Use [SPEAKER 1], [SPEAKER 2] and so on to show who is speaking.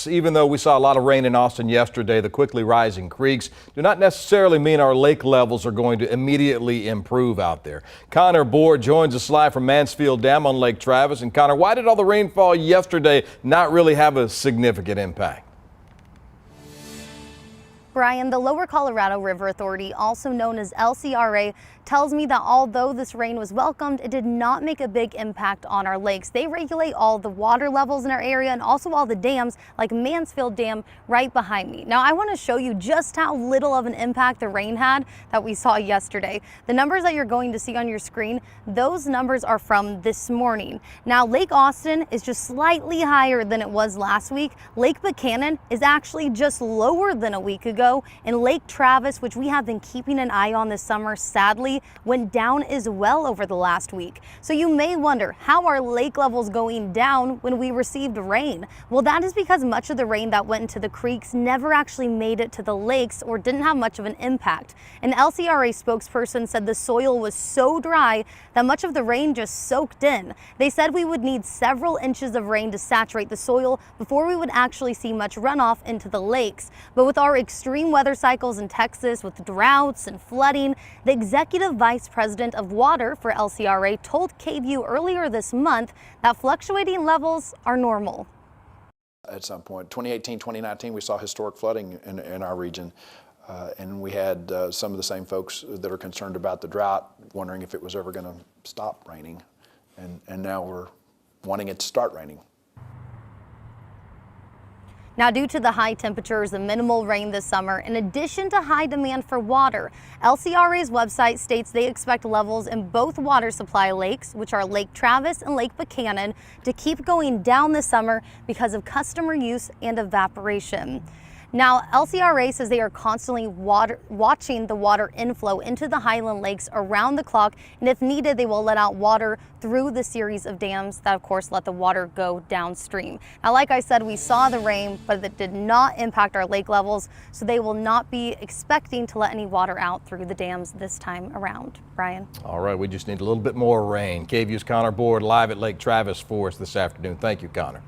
[SPEAKER 1] Travis. Even though we saw a lot of rain in Austin yesterday, the quickly rising creeks do not necessarily mean our lake levels are going to immediately improve out there. Connor Board joins us live from Mansfield Dam on Lake Travis. And Connor, why did all the rainfall yesterday not really have a significant impact?
[SPEAKER 2] Brian, the Lower Colorado River Authority, also known as LCRA, tells me that although this rain was welcomed, it did not make a big impact on our lakes. They regulate all the water levels in our area and also all the dams like Mansfield Dam right behind me. Now, I want to show you just how little of an impact the rain had that we saw yesterday. The numbers that you're going to see on your screen, those numbers are from this morning. Now, Lake Austin is just slightly higher than it was last week. Lake Buchanan is actually just lower than a week ago. And Lake Travis, which we have been keeping an eye on this summer, sadly went down as well over the last week. So you may wonder, how are lake levels going down when we received rain? Well, that is because much of the rain that went into the creeks never actually made it to the lakes or didn't have much of an impact. An LCRA spokesperson said the soil was so dry that much of the rain just soaked in. They said we would need several inches of rain to saturate the soil before we would actually see much runoff into the lakes. But with our extreme weather cycles in Texas with droughts and flooding, the executive vice president of water for LCRA told KVUE earlier this month that fluctuating levels are normal.
[SPEAKER 3] At some point, 2018, 2019, we saw historic flooding in our region. And we had some of the same folks that are concerned about the drought, wondering if it was ever going to stop raining. And now we're wanting it to start raining.
[SPEAKER 2] Now, due to the high temperatures and minimal rain this summer, in addition to high demand for water, LCRA's website states they expect levels in both water supply lakes, which are Lake Travis and Lake Buchanan, to keep going down this summer because of customer use and evaporation. Now, LCRA says they are constantly watching the water inflow into the Highland Lakes around the clock, and if needed, they will let out water through the series of dams that, of course, let the water go downstream. Now, like I said, we saw the rain, but it did not impact our lake levels, so they will not be expecting to let any water out through the dams this time around. Brian?
[SPEAKER 1] All right, we just need a little bit more rain. KVUE's Connor Board live at Lake Travis for us this afternoon. Thank you, Connor.